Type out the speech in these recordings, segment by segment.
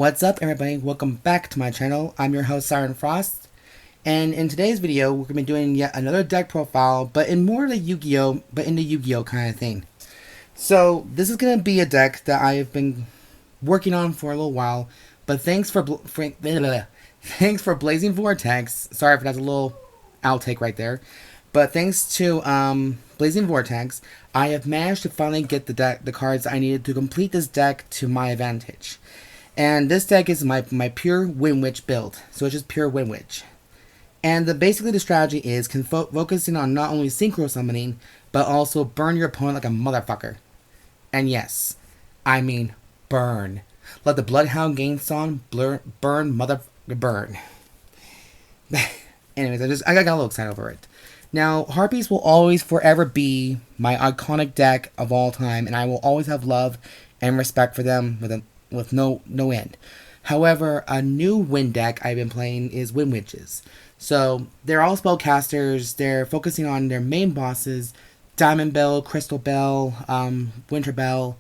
What's up, everybody? Welcome back to my channel. I'm your host, Siren Frost, and in today's video, we're going to be doing yet another deck profile, but in more the Yu-Gi-Oh, but in the Yu-Gi-Oh kind of thing. So this is going to be a deck that I have been working on for a little while, but thanks for Blazing Vortex. Sorry if that's a little outtake right there, but thanks to Blazing Vortex, I have managed to finally get the cards I needed to complete this deck to my advantage. And this deck is my pure WindWitch build, so it's just pure WindWitch. And basically the strategy is focusing on not only Synchro summoning, but also burn your opponent like a motherfucker. And yes, I mean burn. Let the Bloodhound Game song burn. Anyways, I got a little excited over it. Now, Harpies will always forever be my iconic deck of all time, and I will always have love and respect for them with no end. However, a new Wind deck I've been playing is Windwitches. So, they're all spellcasters, they're focusing on their main bosses, Diamond Bell, Crystal Bell, Winter Bell,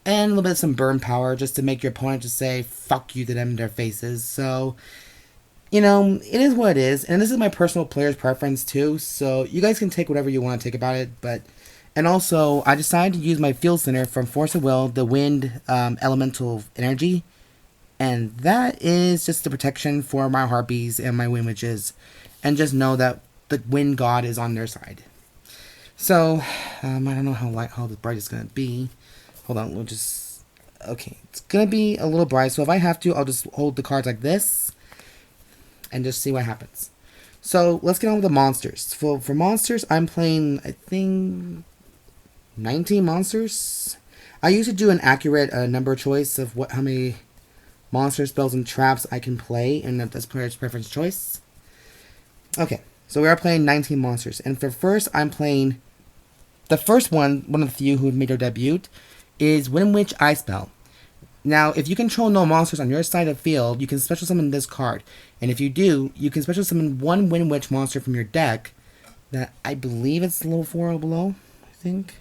and a little bit of some burn power just to make your opponent just say fuck you to them in their faces. So, you know, it is what it is, and this is my personal player's preference too, so you guys can take whatever you want to take about it, and also, I decided to use my Field Center from Force of Will, the Wind Elemental Energy, and that is just the protection for my Harpies and my Windwitches, and just know that the Wind God is on their side. So, I don't know how bright it's going to be. Hold on, we'll just... Okay, it's going to be a little bright, so if I have to, I'll just hold the cards like this, and just see what happens. So, let's get on with the monsters. For monsters, I'm playing, I think, 19 monsters. I used to do an accurate number choice of how many monster spells and traps I can play, and that's player's preference choice. Okay, so we are playing 19 monsters, and for first, I'm playing the first one of the few who made their debut, is WindWitch Ice Spell. Now, if you control no monsters on your side of the field, you can special summon this card. And if you do, you can special summon one WindWitch monster from your deck that I believe it's level 4 or below, I think.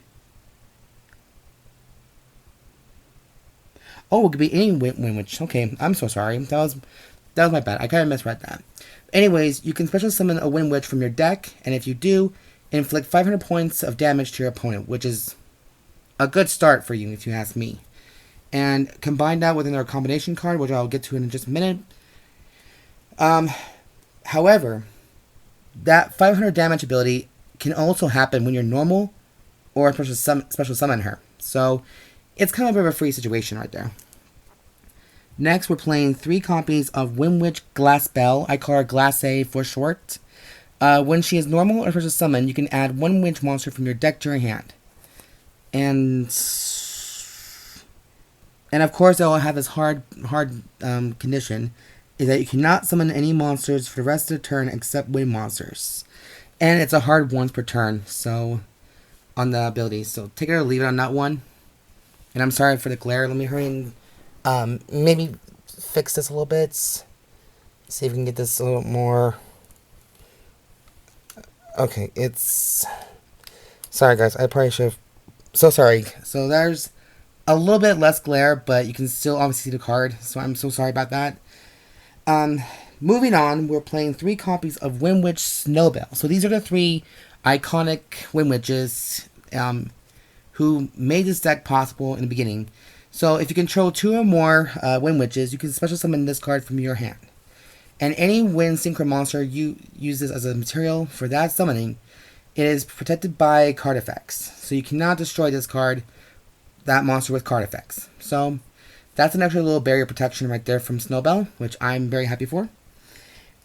Oh, it could be any WindWitch. Okay, I'm so sorry. That was my bad. I kind of misread that. Anyways, you can special summon a WindWitch from your deck, and if you do, inflict 500 points of damage to your opponent, which is a good start for you, if you ask me. And combine that with another combination card, which I'll get to in just a minute. However, that 500 damage ability can also happen when you're normal or special summon her. So, it's kind of a free situation right there. Next, we're playing 3 copies of WindWitch Glass Bell. I call her Glace for short. When she is normal or special summon, you can add one Windwitch monster from your deck to your hand. And of course, they'll have this hard condition, is that you cannot summon any monsters for the rest of the turn except wind monsters. And it's a hard once per turn, so, on the ability. So, take it or leave it on that one. And I'm sorry for the glare. Let me hurry and maybe fix this a little bit. See if we can get this a little more. Okay, it's... Sorry, guys. I probably should have... So sorry. So there's a little bit less glare, but you can still obviously see the card. So I'm so sorry about that. Moving on, we're playing 3 copies of WindWitch Snowbell. So these are the 3 iconic Windwitches who made this deck possible in the beginning. So if you control 2 or more Windwitches, you can special summon this card from your hand. And any Wind Synchro monster you use this as a material for that summoning, it is protected by card effects. So you cannot destroy that monster with card effects. So that's an extra little barrier protection right there from Snowbell, which I'm very happy for.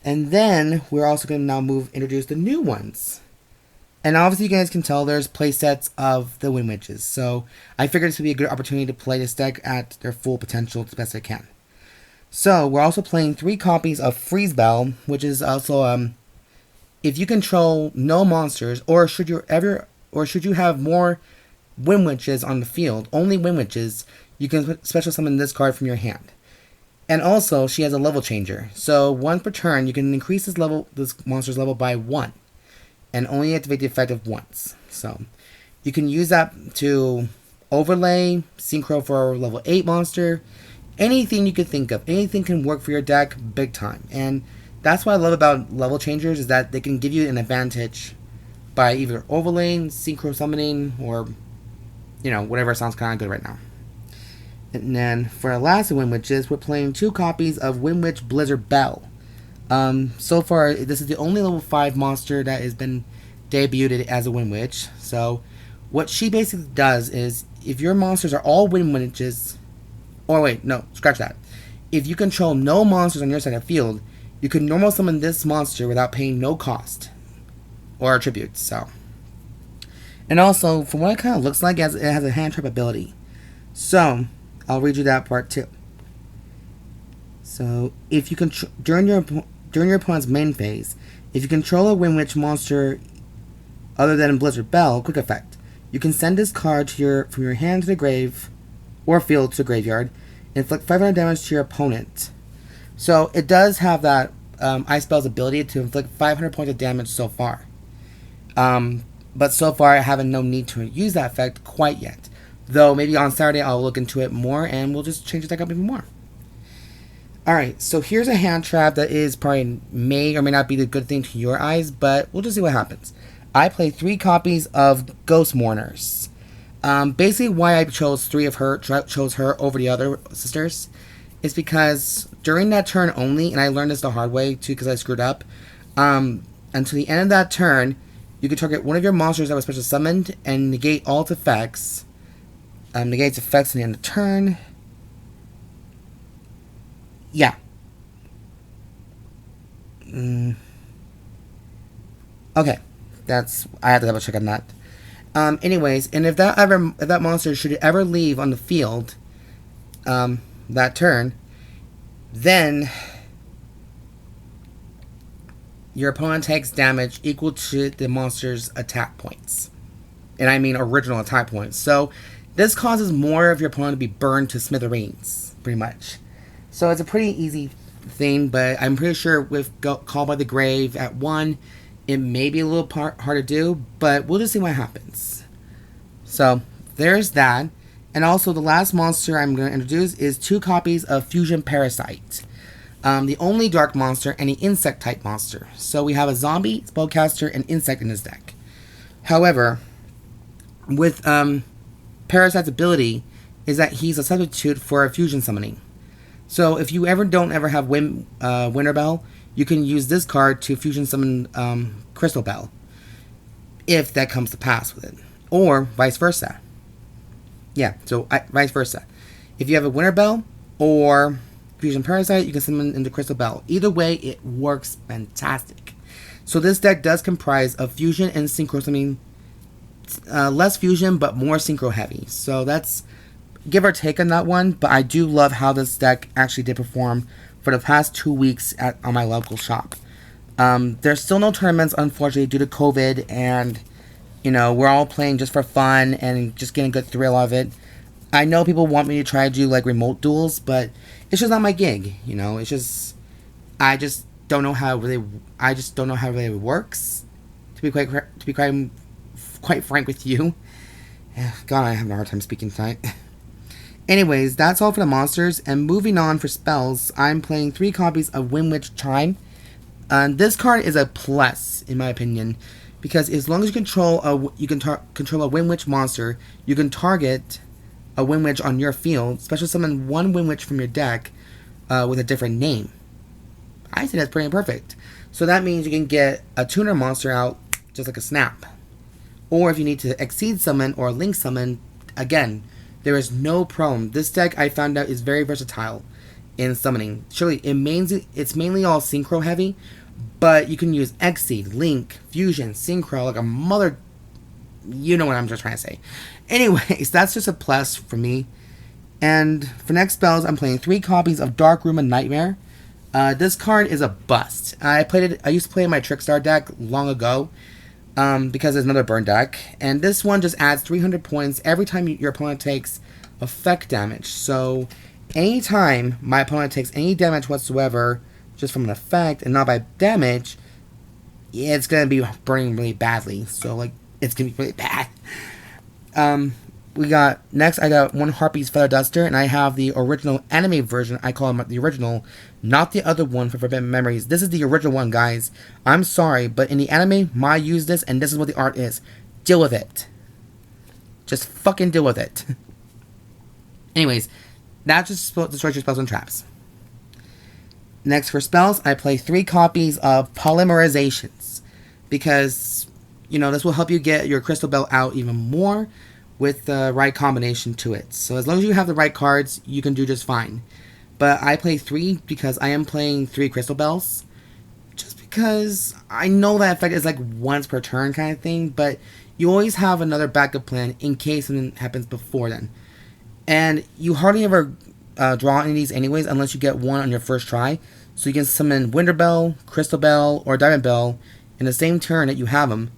And then we're also going to now introduce the new ones. And obviously you guys can tell there's playsets of the Windwitches. So I figured this would be a good opportunity to play this deck at their full potential as best I can. So we're also playing 3 copies of Freeze Bell, which is also if you control no monsters, or should you have more Windwitches on the field, only Windwitches, you can special summon this card from your hand. And also, she has a level changer. So once per turn, you can increase this monster's level by 1. And only activate the effect once. So you can use that to overlay Synchro for a level 8 monster. anything you could think of. Anything can work for your deck big time. And that's what I love about level changers, is that they can give you an advantage by either overlaying, synchro summoning, or, you know, whatever sounds kind of good right now. And then for our last WindWitches, we're playing 2 copies of WindWitch Blizzard Bell. So far, this is the only level 5 monster that has been debuted as a WindWitch. So what she basically does is, if your monsters are all WindWitches, or wait, no, scratch that. If you control no monsters on your side of the field, you can normal summon this monster without paying no cost or attributes. So, and also, from what it kind of looks like, it has a hand trap ability. So I'll read you that part too. So if you during your opponent's main phase, if you control a WindWitch monster other than Blizzard Bell, quick effect, you can send this card from your hand to the grave or field to the graveyard, and inflict 500 damage to your opponent. So it does have that Ice Bell's ability to inflict 500 points of damage so far. But so far I haven't no need to use that effect quite yet. Though maybe on Saturday I'll look into it more and we'll just change the deck up even more. Alright, so here's a hand trap that is probably may or may not be a good thing to your eyes, but we'll just see what happens. I played 3 copies of Ghost Mourners. Basically why I chose her over the other sisters is because during that turn only, and I learned this the hard way too because I screwed up, until the end of that turn, you can target one of your monsters that was special summoned and negate all its effects. Negates effects in the end of the turn. Yeah. Okay. I have to double check on that. Anyways, and if that monster should ever leave on the field, that turn, then your opponent takes damage equal to the monster's attack points. And I mean original attack points. So this causes more of your opponent to be burned to smithereens, pretty much. So it's a pretty easy thing, but I'm pretty sure with Call by the Grave at 1, it may be a little hard to do, but we'll just see what happens. So there's that. And also the last monster I'm going to introduce is 2 copies of Fusion Parasite. The only dark monster and an insect type monster. So we have a zombie, spellcaster, and insect in his deck. However, with Parasite's ability is that he's a substitute for a fusion summoning. So if you don't ever have Winter Bell, you can use this card to fusion summon Crystal Bell, if that comes to pass with it, or vice versa. Yeah, so vice versa. If you have a Winter Bell or Fusion Parasite, you can summon into Crystal Bell. Either way, it works fantastic. So this deck does comprise of Fusion and Synchro summoning. Less Fusion, but more Synchro heavy. So that's give or take on that one. But I do love how this deck actually did perform for the past 2 weeks on my local shop. There's still no tournaments, unfortunately, due to COVID, and you know, we're all playing just for fun and just getting a good thrill of it. I know people want me to try to do like remote duels, but it's just not my gig. You know, it's just I just don't know how it really works. To be quite frank with you. God, I'm having a hard time speaking tonight. Anyways, that's all for the monsters, and moving on for spells, I'm playing 3 copies of WindWitch Chime. This card is a plus, in my opinion, because as long as you control a WindWitch monster, you can target a WindWitch on your field, special summon 1 WindWitch from your deck with a different name. I think that's pretty perfect. So that means you can get a tuner monster out just like a snap. Or if you need to exceed summon or link summon, again, there is no problem. This deck, I found out, is very versatile in summoning. Surely, it's mainly all Synchro heavy, but you can use Exceed, Link, Fusion, Synchro, like a mother... You know what I'm just trying to say. Anyways, that's just a plus for me. And for next spells, I'm playing 3 copies of Dark Room and Nightmare. This card is a bust. I used to play in my Trickstar deck long ago, because it's another burn deck, and this one just adds 300 points every time your opponent takes effect damage. So anytime my opponent takes any damage whatsoever just from an effect and not by damage, it's gonna be burning really badly. So like, it's gonna be really bad. next I got one Harpie's Feather Duster, and I have the original anime version. I call it the original, not the other one for Forbidden Memories. This is the original one, guys. I'm sorry, but in the anime, Mai used this, and this is what the art is. Deal with it. Just fucking deal with it. Anyways, that just destroys your spells and traps. Next, for spells, I play 3 copies of Polymerizations, because, you know, this will help you get your Crystal Bell out even more with the right combination to it. So as long as you have the right cards, you can do just fine. But I play 3 because I am playing 3 Crystal Bells, just because I know that effect is like once per turn kind of thing, but you always have another backup plan in case something happens before then. And you hardly ever draw any of these anyways unless you get one on your first try. So you can summon Winter Bell, Crystal Bell, or Diamond Bell in the same turn that you have them,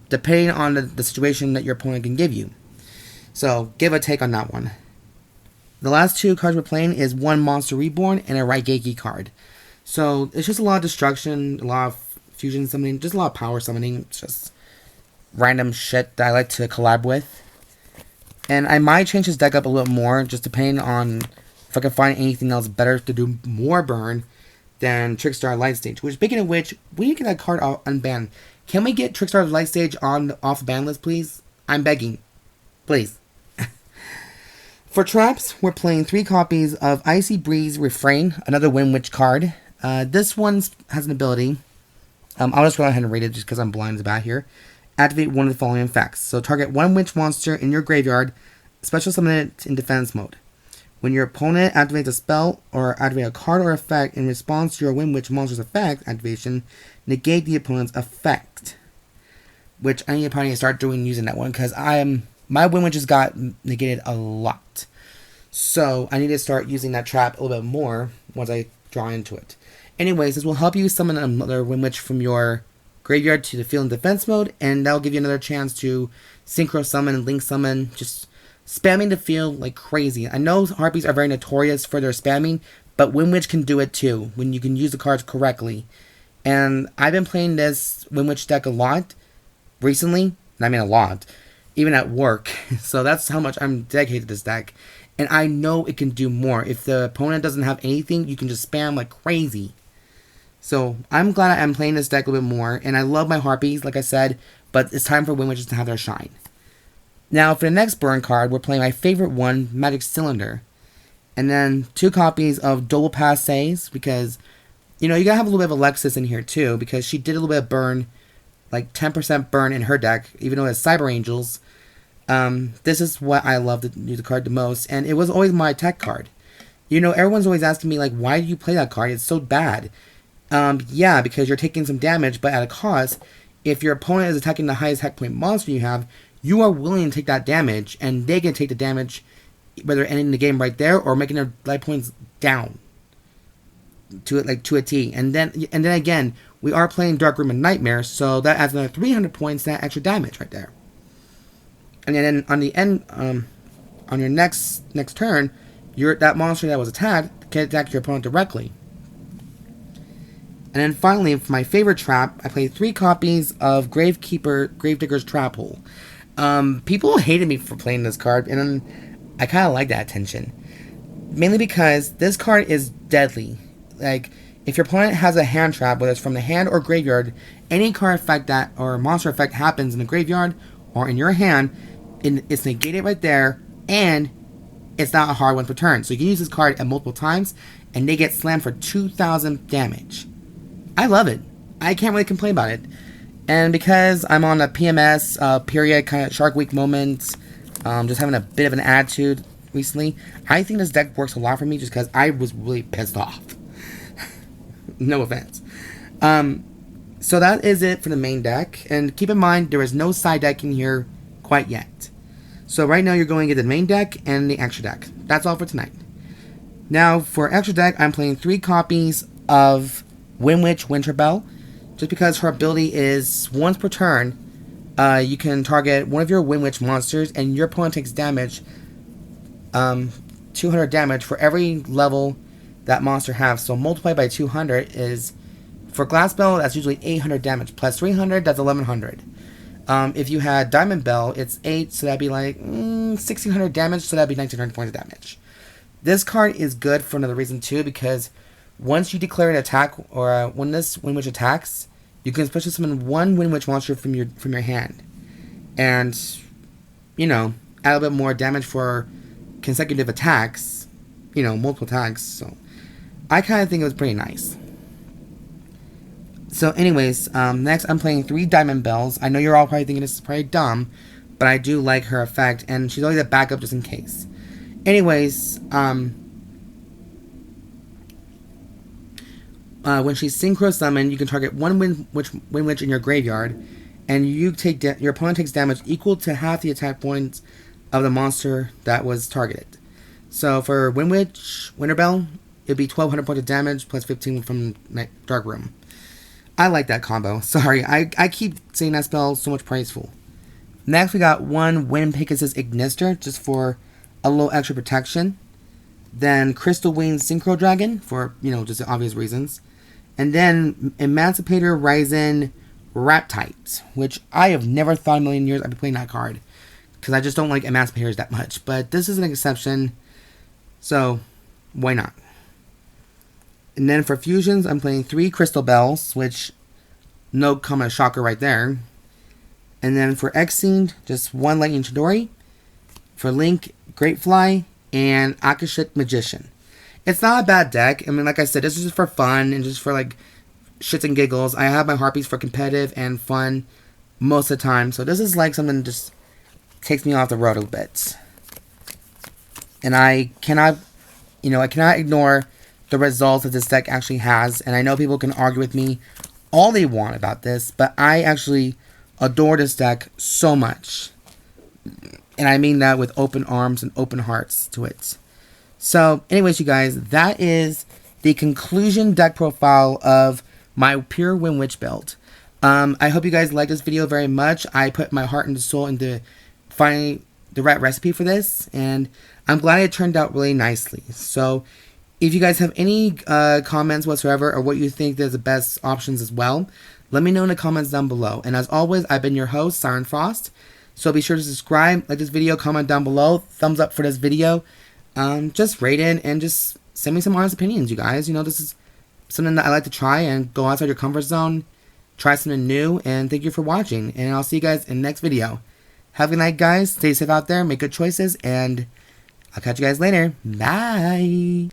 depending on the situation that your opponent can give you. So give a take on that one. The last 2 cards we're playing is one Monster Reborn and a Raigeki card. So it's just a lot of destruction, a lot of fusion summoning, just a lot of power summoning. It's just random shit that I like to collab with. And I might change this deck up a little more, just depending on if I can find anything else better to do more burn than Trickstar Light Stage. Which, speaking of which, we need to get that card unbanned. Can we get Trickstar Light Stage off the ban list, please? I'm begging. Please. For traps, we're playing 3 copies of Icy Breeze Refrain, another WindWitch card. This one has an ability. I'll just go ahead and read it just because I'm blind about here. Activate one of the following effects. So target one witch monster in your graveyard, special summon it in defense mode. When your opponent activates a spell or activate a card or effect in response to your WindWitch monster's effect activation, negate the opponent's effect. Which I need to probably start using that one because my WindWitches got negated a lot. So I need to start using that trap a little bit more once I draw into it. Anyways, this will help you summon another WindWitch from your graveyard to the field in defense mode, and that'll give you another chance to synchro summon and link summon, just spamming the field like crazy. I know Harpies are very notorious for their spamming, but WindWitch can do it too, when you can use the cards correctly. And I've been playing this WindWitch deck a lot recently, and I mean a lot, even at work, so that's how much I'm dedicated to this deck. And I know it can do more. If the opponent doesn't have anything, you can just spam like crazy. So I'm glad I'm playing this deck a little bit more, and I love my Harpies, like I said, but it's time for WindWitches to have their shine. Now, for the next burn card, we're playing my favorite one, Magic Cylinder. And then 2 copies of Doble Passes, because, you know, you gotta have a little bit of Alexis in here too, because she did a little bit of burn, like 10% burn in her deck, even though it's Cyber Angels. This is what I love to use the card the most, and it was always my tech card. You know, everyone's always asking me, like, why do you play that card? It's so bad. Yeah, because you're taking some damage, but at a cost. If your opponent is attacking the highest hack point monster you have, you are willing to take that damage, and they can take the damage, whether ending the game right there or making their life points down to it, like to a T. And then again, we are playing Dark Room and Nightmare, so that adds another 300 points to that extra damage right there. And then on the end, on your next turn, that monster that was attacked can attack your opponent directly. And then finally, for my favorite trap, I played 3 copies of Gravedigger's Trap Hole. People hated me for playing this card, and I kind of like that attention. Mainly because this card is deadly. Like, if your opponent has a hand trap, whether it's from the hand or graveyard, any card effect that or monster effect happens in the graveyard or in your hand, it's negated right there, and it's not a hard one per turn. So you can use this card at multiple times, and they get slammed for 2,000 damage. I love it. I can't really complain about it. And because I'm on a PMS period, kind of Shark Week moment, just having a bit of an attitude recently, I think this deck works a lot for me just because I was really pissed off. No offense. So that is it for the main deck. And keep in mind, there is no side deck in here quite yet. So right now you're going to get the main deck and the extra deck. That's all for tonight. Now for extra deck, I'm playing 3 copies of WindWitch Winterbell, just because her ability is once per turn, you can target one of your WindWitch monsters, and your opponent takes damage, 200 damage for every level that monster has. So multiplied by 200 is, for Glass Bell, that's usually 800 damage, plus 300, that's 1100. If you had Diamond Bell, it's 8, so that'd be like 1600 damage, so that'd be 1900 points of damage. This card is good for another reason too, because once you declare an attack, or when this WindWitch attacks, you can special summon one WindWitch monster from your hand, and you know, add a bit more damage for consecutive attacks, you know, multiple attacks. So I kind of think it was pretty nice. So anyways, next I'm playing 3 Diamond Bells. I know you're all probably thinking this is probably dumb, but I do like her effect, and she's always a backup just in case. Anyways, when she's Synchro summoned, you can target one WindWitch in your graveyard, and you take your opponent takes damage equal to half the attack points of the monster that was targeted. So for WindWitch, Winterbell, it'd be 1200 points of damage plus 15 from Dark Room. I like that combo. Sorry, I keep saying that spell so much praiseful. Next, we got one Wind Pegasus Ignister, just for a little extra protection. Then Crystal Wing Synchro Dragon, for, you know, just obvious reasons. And then Emancipator Ryzen Raptite, which I have never thought in a million years I'd be playing that card, because I just don't like Emancipators that much. But this is an exception, so why not? And then for fusions, I'm playing 3 Crystal Bells, which no comment shocker right there. And then for Xene, just 1 Lightning Chidori. For Link, Greatfly, and Akashic Magician. It's not a bad deck. I mean, like I said, this is just for fun and just for like shits and giggles. I have my Harpies for competitive and fun most of the time. So this is like something that just takes me off the road a bit. And I cannot ignore the results that this deck actually has. And I know people can argue with me all they want about this, but I actually adore this deck so much. And I mean that with open arms and open hearts to it. So, anyways, you guys, that is the conclusion deck profile of my pure WindWitch build. I hope you guys liked this video very much. I put my heart and soul into finding the right recipe for this, and I'm glad it turned out really nicely. So, if you guys have any comments whatsoever, or what you think is the best options as well, let me know in the comments down below. And as always, I've been your host, Siren Frost. So be sure to subscribe, like this video, comment down below, thumbs up for this video. Just rate it and just send me some honest opinions, you guys. You know, this is something that I like to try and go outside your comfort zone, try something new, and thank you for watching. And I'll see you guys in the next video. Have a good night, guys. Stay safe out there, make good choices, and I'll catch you guys later. Bye.